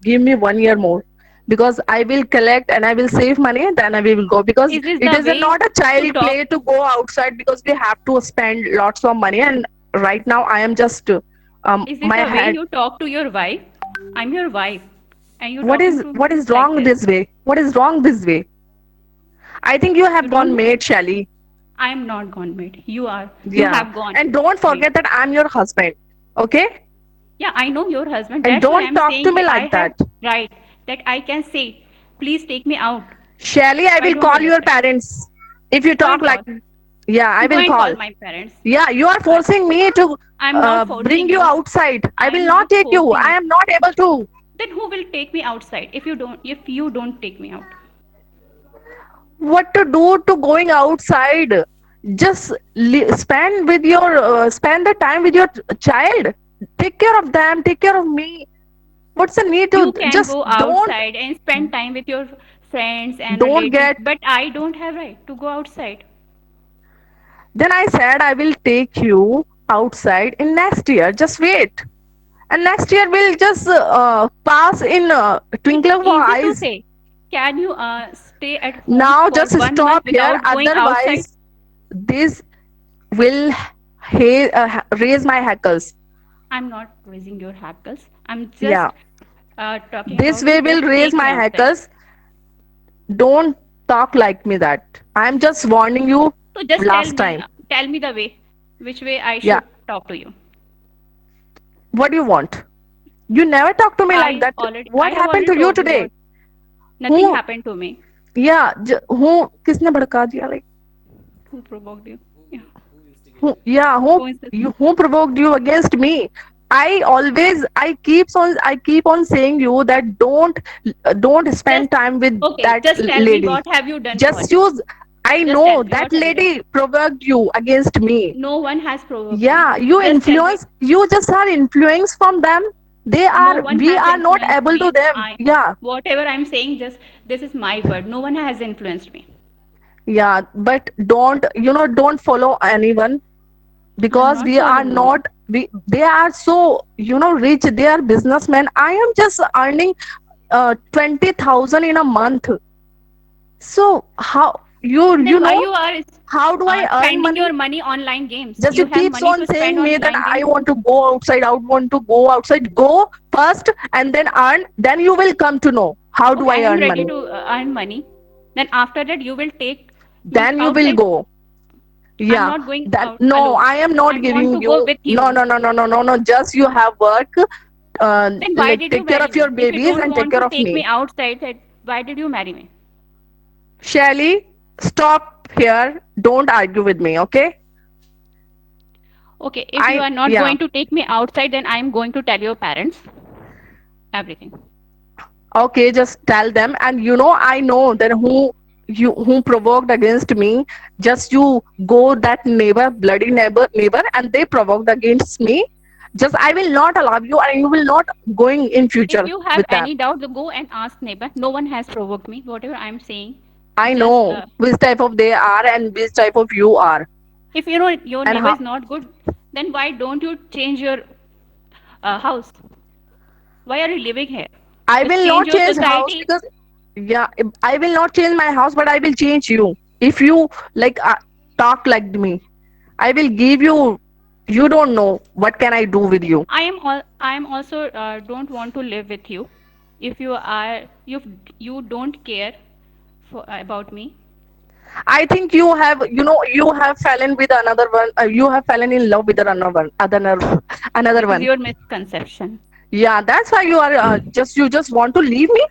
Give me 1 year more, because I will collect and I will save money. Then I will go, because Is this it the is way not a to child talk? play to go outside, because we have to spend lots of money. And right now I am just Is this my the way head. you talk to your wife? I'm your wife, and you're What talking is to what me is like wrong this. this way? What is wrong this way? I think you You have gone don't. mad, Shelly. I'm not gone mad. You are. You Yeah. have gone And don't mad. forget that I'm your husband. Okay? Yeah, I know your husband. And That's why don't I'm talk to saying me that I like have that. right. That I can say, please take me out. Shelly, I Why will don't you call your understand? parents if you Why talk like. not? Yeah, I Go will and call call. my parents. Yeah, you are I, forcing me to I'm not bring forcing you you. outside. I I will am not not take you. forcing I you. am not able to. Then who will take me outside if you don't take me out? What to do to going outside? Just spend the time with your child. Take care of them. Take care of me. What's the need to You can just go outside and spend time with your friends and don't relatives, get. but I don't have right to go outside. Then I said I will take you outside in next year. Just wait. And next year will just pass in It's twinkling of our easy to eyes. say. Can you stay at home Now for just 1 month stop here. without going outside? Otherwise, this will raise my hackles. I'm not raising your hackles. I'm Yeah, just talking this about you. way will Just raise take me my outside. hackles. Don't talk like me that. I'm just warning you So just last time. tell me the way, which way I Yeah, should talk to you. what do you want? You never talk to me like that. I What have happened already to you told you what. today? Nothing Who? happened to me. Yeah, who? किसने भड़का दिया? Like Who provoked you? Yeah. who? Yeah, Who is this? who provoked you against me? I keep on saying you that don't Just spend time with okay. that Just tell me lady. what have you done for Just him? use. I Just tell know me that what have you done. lady provoked you against me. No one has provoked me. Yeah, you Just tell me. influence. You just are influenced from them. No one We has are not influenced able to me. them. I Yeah, whatever I'm saying, just this is my word. No one has influenced me. yeah, but don't follow anyone I'm because not we are following you. not we they are so rich, they are businessmen. I am just earning 20,000 in a month. So how Then why you are how do I earn spending money? your money online games? Just You you have keeps money on to spend saying me that online I games. want to go outside, I want to go outside. Go first and then earn, then you will come to know how do Okay, I I am earn ready money. to earn money. Then after that, you will take me Then you will outside. go. I'm Yeah, not going that out no, alone. I am I not want giving to go you. with No, you. no, no, no, no, no, no. Just you have work. Then why Like did you take care marry of your me? If you babies don't and take want care to of take me me. outside, then why did you marry me? Shelly, stop here. Don't argue with me, okay? Okay, if you are not Yeah. going to take me outside, then I'm going to tell your parents everything. Okay, just tell them. And I know that who provoked against me. Just you go that bloody neighbor, and they provoked against me. Just I will not allow you, and you will not going in If future you have with them. any doubt, then go and ask neighbor. No one has provoked me. Whatever I'm saying, I just know which type of they are and which type of you are, if you know your and neighbor how is not good, then why don't you change your house? Why are you living here? I Just will change not your change house society. because yeah, I will not change my house, but I will change you if you like talk like me. I will give you. You don't know what can I do with you. I am also don't want to live with you. If you don't care about me. I think you have fallen with another one. You have fallen in love with another It is one. your misconception. Yeah, that's why you just want to leave me.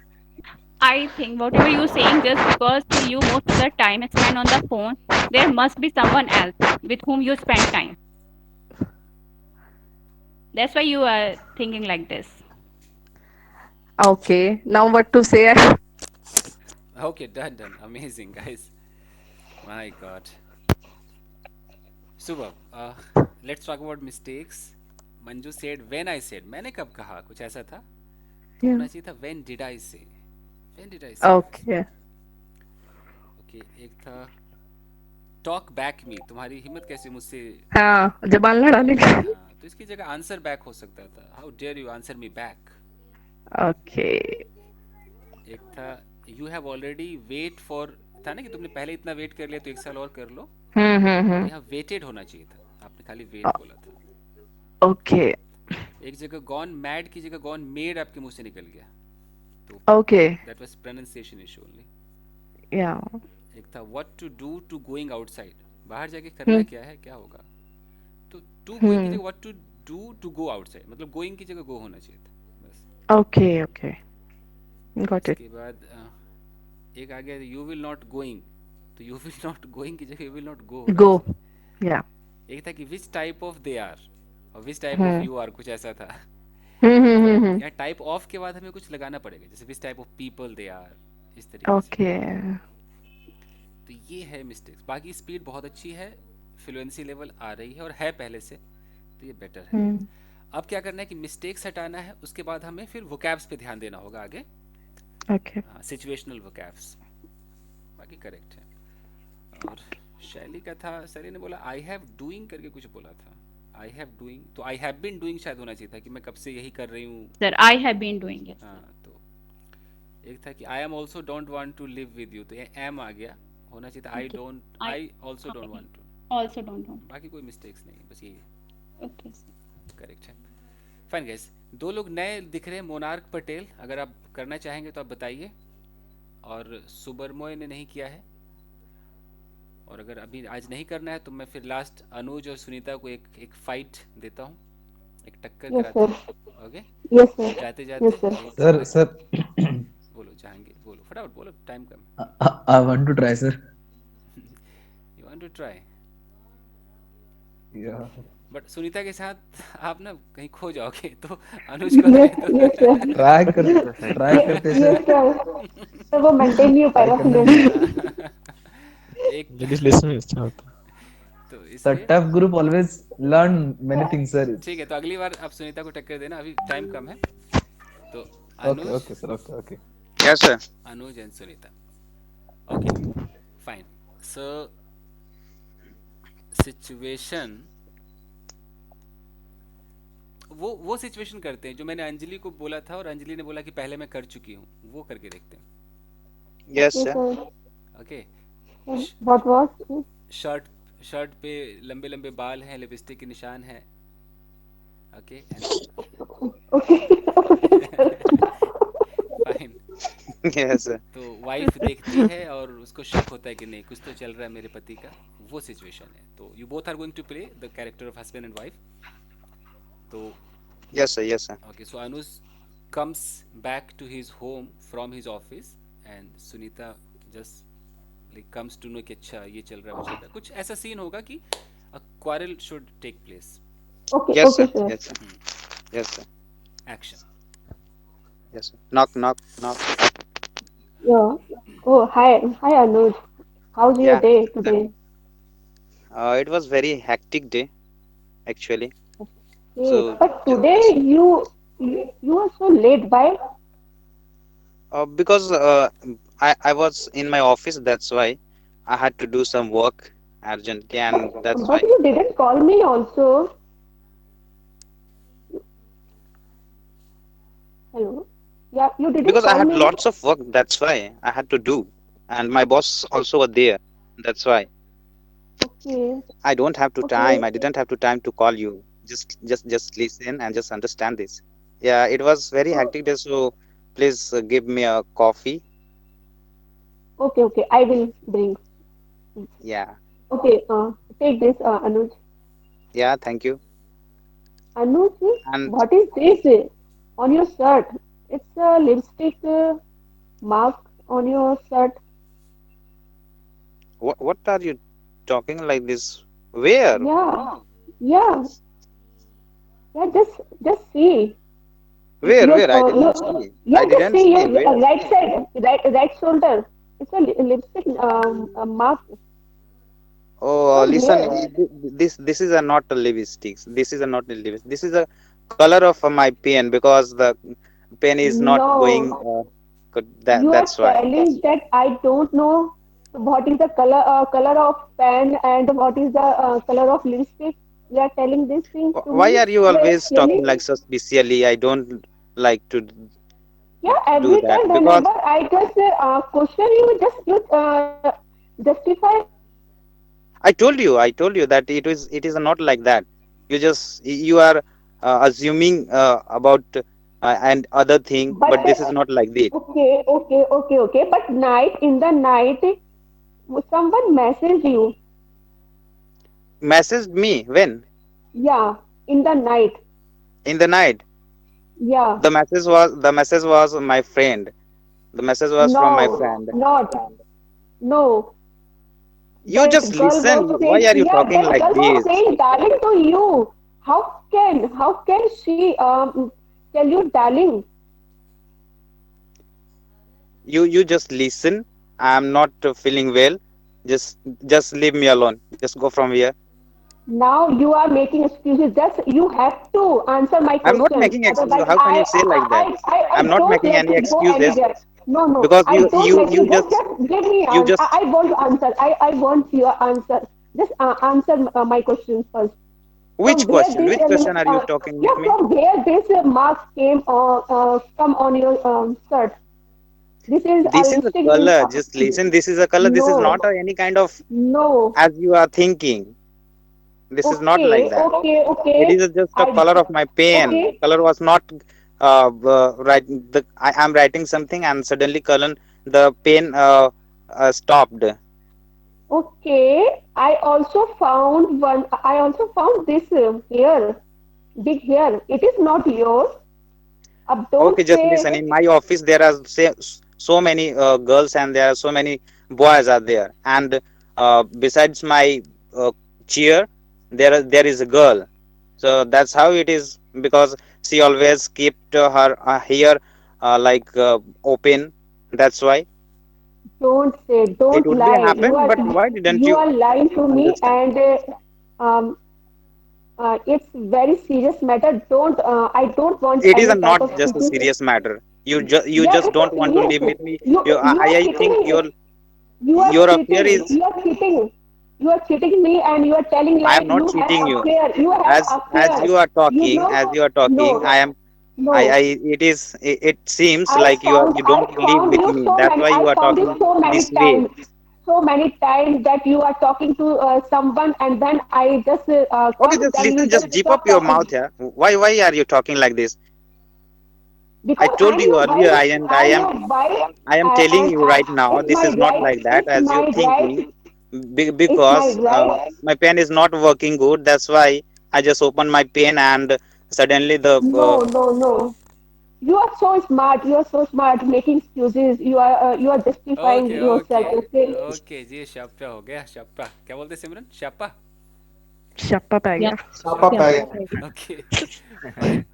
I think whatever you're saying, just because you most of the time spend on the phone, there must be someone else with whom you spend time. That's why you are thinking like this. Okay, now what to say? Okay, done. Amazing, guys. My God. Superb. Let's talk about mistakes. Manju said, when I said. मैंने कब कहा? कुछ ऐसा था? तो Yeah. होना चाहिए था, when did I say? When did I say? Okay. Okay, एक था, talk back me. तुम्हारी हिम्मत कैसे मुझसे? हाँ, जबान लड़ाने का. हाँ, तो इसकी जगह answer back हो सकता था. How dare you answer me back? Okay. एक था, you have already wait for. था ना कि तुमने पहले इतना वेट कर लिया तो एक साल और कर लो. यहाँ वेटेड होना चाहिए था, आपने खाली वेट बोला था. Okay. एक जगह गॉन मैड की जगह गॉन मेड आपके मुंह से निकल गया, तो Okay. That was pronunciation issue only. Yeah. एक था what to do to going outside. बाहर जाके करना क्या है, क्या होगा. तो टू गोइंग की जगह what to do to go outside, मतलब गोइंग की जगह गो होना चाहिए था बस. Okay. Okay. Got it. उसके बाद एक आ गया यू विल नॉट गोइंग, तो तो यू विल नॉट गोइंग की जगह you will not go Go. Right. Yeah. एक था कि which type of they are or which type of Hmm. You are, कुछ ऐसा था। तो Hmm. यहाँ टाइप ऑफ के बाद हमें कुछ लगाना पड़ेगा, जैसे which type of people they are, इस तरीके से। Okay. तो ये है मिस्टेक्स। बाकी स्पीड बहुत अच्छी है, फ्लुएंसी लेवल आ रही है और है पहले से, तो ये बेटर है। Hmm. अब क्या करना है कि मिस्टेक्स हटाना है, उसके बाद हमें फिर वोकैब्स पे ध्यान देना होगा आगे, Okay. Situational vocabs. बाकी करेक्ट है। और शैली का था, शैली ने बोला आई हैव डूइंग करके कुछ बोला था, आई हैव डूइंग, तो आई हैव बीन डूइंग शायद होना चाहिए था कि मैं कब से यही कर रही हूँ। Sir, I have been doing it. हाँ, तो एक था कि I am also don't want to live with you, तो ये एम आ गया, होना चाहिए था I Okay. Don't, I I also don't okay. Want to. Also don't know. बाकी कोई मिस्टेक्स नहीं, बस ये Okay, sir. करेक्ट है। फाइन गाइस, दो लोग नए दिख रहे हैं, मोनार्क पटेल, अगर आप करना चाहेंगे तो आप बताइए, और सुबरमोय ने नहीं किया है, और अगर अभी आज नहीं करना है तो मैं फिर लास्ट अनुज और सुनीता को एक फाइट देता हूँ, एक टक्कर Yes, कराता sir. हूँ। Okay, Yes, sir. जाते Yes, जाते sir. एक Sir, सवाल। sir, बोलो जहांगीर, बोलो फटाफट बोलो, टाइम कम। I want to try, sir. You want to try, Yeah. But Sunita के साथ आप ना कहीं खो जाओगे, तो अनुज को Yes, दे yes, sir. दो। Try करते sir. Yes, sir. सर वो मेंटेन नहीं हो Try पाएगा करने फिर। में. एक लेजिस्लेशन में अच्छा होता है। तो Sir, इसलिए tough group always learn many things, sir. ठीक है, तो अगली बार आप सुनीता को टक्कर देना, अभी टाइम कम है। तो Okay, Anuj, okay, sir. Okay, okay. Yes, sir. Anuj and Sunita. Okay fine. So situation, वो सिचुएशन करते हैं जो मैंने अंजलि को बोला था, और अंजलि ने बोला कि पहले मैं कर चुकी हूँ, वो करके देखते हैं। Yes, Yes, sir. sir. Okay, What was? Shirt shirt पे लंबे लंबे बाल हैं, लिपस्टिक के निशान है। Okay Okay. Okay, sir. Fine. Yes, sir. तो वाइफ देखती है और उसको शक होता है कि नहीं कुछ तो चल रहा है मेरे पति का, वो सिचुएशन है। तो you both are going to play the character of husband and wife. तो Yes, sir. Yes, sir. okay, so Anuj comes back to his home from his office and Sunita just like comes to know कि अच्छा ये चल रहा है वो चल रहा है, कुछ ऐसा सीन होगा कि a quarrel should take place. Okay, Yes, okay, sir. sir. Yes, sir. Yes, sir. Action. Yes, sir. Knock, knock, knock. Yeah. Oh, hi, hi, Anuj. How's your Yeah. day today? It was very hectic day, actually. Hey, So, but today yes, you are so late. Why? because I was in my office, that's why I had to do some work urgently, and that's why. But you didn't call me also. Hello. Yeah, you didn't Because I call had me, no? lots of work, that's why I had to do, and my boss also were there. That's why Okay, I don't have to okay, time. I didn't have to time to call you. Just listen and just understand this. Yeah, it was very oh, hectic day, so please give me a coffee. okay, okay. I will bring. Yeah, Okay, take this, Anuj. yeah, thank you. Anuj, And what is this on your shirt? It's a lipstick mark on your shirt. what are you talking like this? Where? Yeah, yeah, yeah. Just see. Where? Your Where? I did not no, see. I yeah. Just didn't see see. your Where? right side, right shoulder. It's a lipstick mark. Oh, Oh, listen. here. This is a not a lipsticks. This is a not a lipstick. This is a color of my pen because the pen is not going No, good. you are That's why. telling that I don't know what is the color of pen and what is the color of lipstick. You are telling these things to Why me. are you You are always talking explaining. like suspiciously? I don't like to Yeah, do every that time because whenever I just question you, just you justify. I told you that it is not like that. You are assuming about and other thing, But but this is not like that. okay, okay, okay, okay. But in the night, someone messaged you. Messaged me when Yeah, in the night. in the night. Yeah. The message was my friend. The message was from my No, friend. not. No. You That just girl listen. was Why saying, are you yeah, talking that like girl was this? saying darling to you. How can she tell you darling? You just listen. I'm not feeling well. Just just leave me alone. Just go from here. Now you are making excuses. Just you have to answer my I'm not question. making excuses. Otherwise, How can you say like that? I I'm not don't making let any you go excuses anywhere. No, no, because I don't let you go. Just give me. you just I want answer. I want your answer. Just answer my question first. From which where question? this Which question are you talking with yeah, me? from where this mark came come on your shirt? This is a This is a lipstick. color. Just listen. This is a color. This is No, not any kind of no. as you are thinking. This is not like Okay, that. okay, It is okay. just a I color of my pen. okay. Color was not right. I am writing something and suddenly color the pen stopped. Okay, I also found one. I also found this hair, big hair. It is not yours. Okay, Don't just listen. say. In my office, there are so many girls and there are so many boys are there. And besides my uh, chair, there is a girl. So that's how it is because she always kept her hair open. That's why Don't say. it Don't would be lie. happen. But why didn't You you are lying to me, understand? and um, it's very serious matter. Don't. I don't want It is any type not of just a situation. serious matter. You Yeah, just it's a don't want to serious. live with me. You you are I think cheating. You are your affair cheating. is. You are cheating. You are cheating me, and you are telling I am like not you have cheating you. affair. You have As affair. you are You talking, know? as you are talking, No, I no. it seems like you don't I live found with you me. so That's many. why you I are found you talking so many this way. times. So many times that you are talking to someone, and then I just Okay, come. just Then you listen, just just zip up stop your talking mouth here. Why are you talking like this? I because told you earlier, I'm your wife, I am telling and you right now, it's this my is not right. like that It's as you're my thinking. right. It's my Because right. my pen is not working good. That's why I just opened my pen and suddenly the No, no, no. You are so smart. You are so smart making excuses. You are justifying okay yourself. Okay Okay. Okay जी शप्पा हो गया शप्पा क्या बोलते हैं सिमरन शप्पा शप्पा पै Yeah. गया छापा Yeah. पै गया ओके फाइन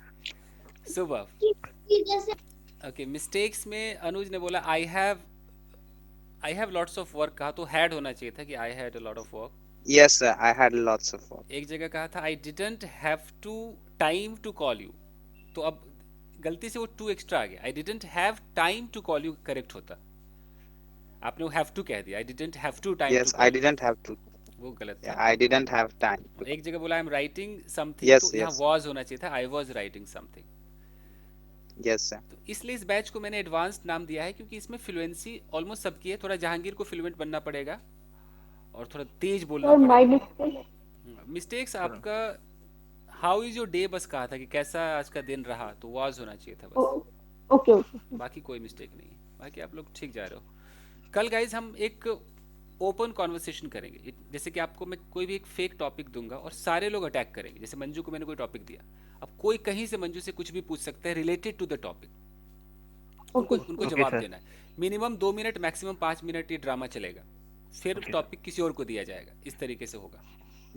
सुबह ओके मिस्टेक्स में अनुज ने बोला I have lots of work कहा तो हैड होना चाहिए था कि I had a lot of work yes sir, I had lots of work. एक जगह कहा था I didn't have to time to call you तो अब गलती से वो टू एक्स्ट्रा आ गया I didn't have time to call you correct होता आपने वो हैव टू कह दिया I didn't have to time to Yes, I call you didn't have to. वो गलत Yeah, था I didn't have time. और एक जगह बोला आई एम राइटिंग समथिंग तो Yes, यहाँ yes, वॉज होना चाहिए था I was writing something yes, sir. तो इसलिए इस बैच को मैंने एडवांस्ड नाम दिया है क्योंकि इसमें फ्लुएंसी ऑलमोस्ट सबकी है थोड़ा जहांगीर को फ्लुएंट बनना पड़ेगा और थोड़ा तेज बोलना Sir, my पड़ेगा mistake. मिस्टेक्स आपका हाउ इज योर डे बस कहा था कि कैसा आज का दिन रहा तो वॉज होना चाहिए था बस Oh, okay, okay. बाकी कोई मिस्टेक नहीं है बाकी आप लोग ठीक जा रहे हो कल गाइज हम एक ओपन कॉन्वर्सेशन करेंगे जैसे कि आपको मैं कोई भी एक फेक टॉपिक दूंगा और सारे लोग अटैक करेंगे जैसे मंजू को मैंने कोई टॉपिक दिया अब कोई कहीं से मंजू से कुछ भी पूछ सकता है रिलेटेड टू द टॉपिक उनको Okay. उनको Okay, जवाब sir. देना है मिनिमम 2 मिनट मैक्सिमम 5 मिनट ये ड्रामा चलेगा फिर Okay, sir. टॉपिक किसी और को दिया जाएगा इस तरीके से होगा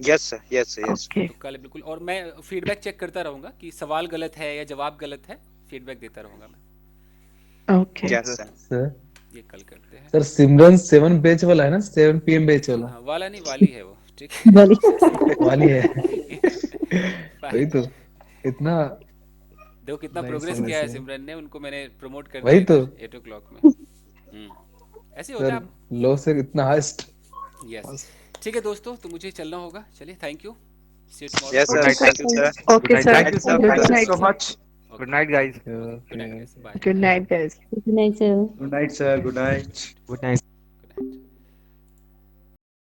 Yes, sir. Yes, sir. Yes. Okay तो कल बिल्कुल और मैं फीडबैक चेक करता रहूंगा कि सवाल गलत है या जवाब गलत है फीडबैक देता रहूंगा मैं okay Yes, Okay, sir. sir. Sir ये कल करते हैं सर सिमरन 7 बैच वाला है ना 7 PM बैच वाला हाँ वाला नहीं वाली है वो ठीक Well, वाली है है वही तो इतना देखो कितना नाइस प्रोग्रेस है किया है वैसे सिमरन ने उनको मैंने प्रमोट कर वही दिया तो इधर 8 o'clock में ऐसे ही होता सर है आप लो से इतना हाइस्ट यस ठीक है दोस्तों तो मुझे चलना होगा चलिए thank you see you tomorrow Yes, Good sir. night, okay sir. Thank you, sir. Good okay night, sir sir. Thank you, sir. Good Thank you night so sir much. Good okay night, guys. Good night guys bye good night guys Good night, sir. Good night. Good night.